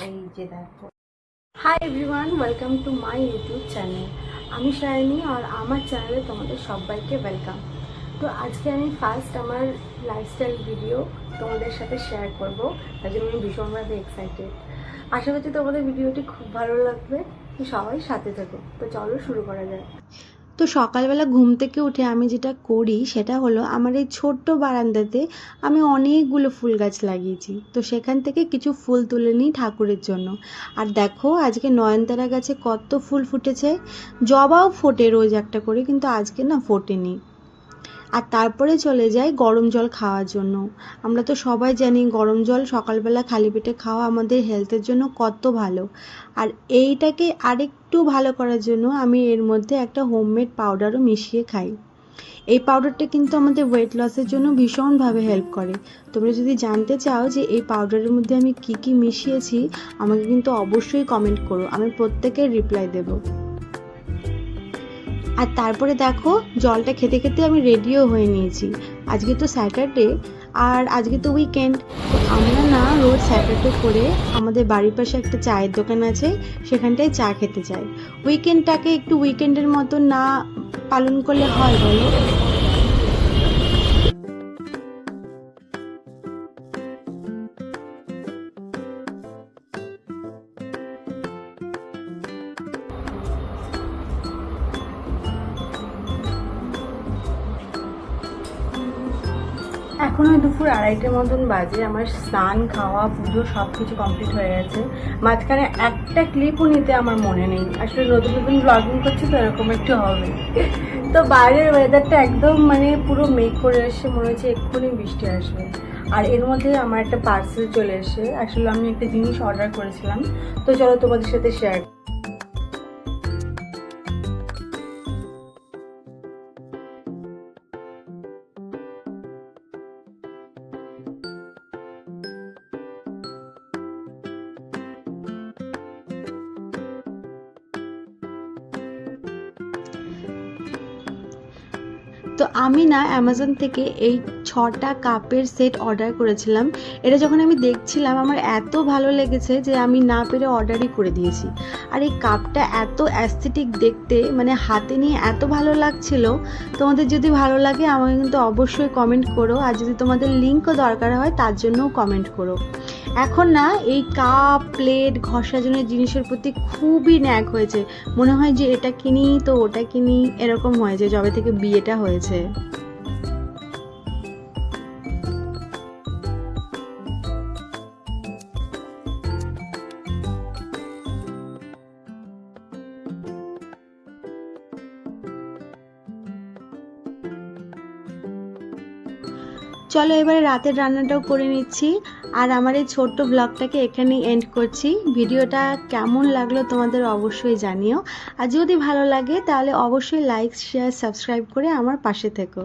এই যে দেখো। Hi everyone, welcome to my YouTube channel. আমি শায়নি আর আমার চ্যানেলে তোমাদের সবাইকে ওয়েলকাম। তো আজকে আমি ফার্স্ট আমার লাইফস্টাইল ভিডিও তোমাদের সাথে শেয়ার করব, তার জন্য আমি ভীষণভাবে এক্সাইটেড। আশা করছি তোমাদের ভিডিওটি খুব ভালো লাগবে, তো সবাই সাথে থাকো। তো চলো শুরু করা যায়। তো সকালবেলা ঘুম থেকে উঠে আমি যেটা করি সেটা হলো, আমার এই ছোট্ট বারান্দাতে আমি অনেকগুলো ফুল গাছ লাগিয়েছি। তো সেখান থেকে কিছু ফুল তুলে নিই ঠাকুরের জন্য। আর দেখো আজকে নয়নতারা গাছে কত ফুল ফুটেছে। জবাও ফোটে রোজ একটা করে, কিন্তু আজকে না ফোটেনি। আর তারপরে চলে যাই গরম জল খাওয়ার জন্য। আমরা তো সবাই জানি গরম জল সকালবেলা খালি পেটে খাওয়া আমাদের হেলথের জন্য কত ভালো। আর এইটাকে আরেকটু ভালো করার জন্য আমি এর মধ্যে একটা হোমমেড পাউডারও মিশিয়ে খাই। এই পাউডারটা কিন্তু আমাদের ওয়েট লসের জন্য ভীষণভাবে হেল্প করে। তোমরা যদি জানতে চাও যে এই পাউডারের মধ্যে আমি কি কি মিশিয়েছি, আমাকে কিন্তু অবশ্যই কমেন্ট করো, আমি প্রত্যেকের রিপ্লাই দেবো। আর তারপরে দেখো জলটা খেতে খেতে আমি রেডিও হয়ে নিয়েছি। আজকে তো স্যাটারডে, আর আজকে তো উইকেন্ড। তো আমরা না রোজ স্যাটারডে করে আমাদের বাড়ির পাশে একটা চায়ের দোকান আছে, সেখানটায় চা খেতে যাই। উইকেন্ডটাকে একটু উইকেন্ডের মতো না পালন করলে হয় বলো? এখন ওই দুপুর 2:30 মতন বাজে। আমার স্নান খাওয়া পুজো সব কিছু কমপ্লিট হয়ে গেছে। মাঝখানে একটা ক্লিপও নিতে আমার মনে নেই, আসলে নতুন নতুন ব্লগিং করছি তো এরকম একটু হবে। তো বাইরের ওয়েদারটা একদম মানে পুরো মেঘ করে এসে মনে হচ্ছে এক্ষুনি বৃষ্টি আসবে। আর এর মধ্যে আমার একটা পার্সেল চলে এসে, আসলে আমি একটা জিনিস অর্ডার করেছিলাম, তো চলো তোমাদের সাথে শেয়ার। তো আমি না অ্যামাজন থেকে এই 6টা কাপের সেট অর্ডার করেছিলাম। এটা যখন আমি দেখছিলাম আমার এত ভালো লেগেছে যে আমি না পেরে অর্ডারই করে দিয়েছি। আর এই কাপটা এত অ্যাস্থেটিক দেখতে, মানে হাতে নিয়ে এত ভালো লাগছিল। তোমাদের যদি ভালো লাগে আমাকে কিন্তু অবশ্যই কমেন্ট করো, আর যদি তোমাদের লিঙ্কও দরকার হয় তার জন্যও কমেন্ট করো। এখন না এই কাপ প্লেট ঘর সাজানোর জিনিসের প্রতি খুবই ন্যাক হয়েছে। মনে হয় যে এটা কিনি তো ওটা কিনি, এরকম হয়েছে যবে থেকে বিয়েটা হয়েছে। চলো এবারে রাতের রান্নাটাও করে নিচ্ছি। আর আমার এই ছোট্ট ব্লগটাকে এখানেই এন্ড করছি। ভিডিওটা কেমন লাগলো তোমাদের অবশ্যই জানিও। আর যদি ভালো লাগে তাহলে অবশ্যই লাইক শেয়ার সাবস্ক্রাইব করে আমার পাশে থেকো।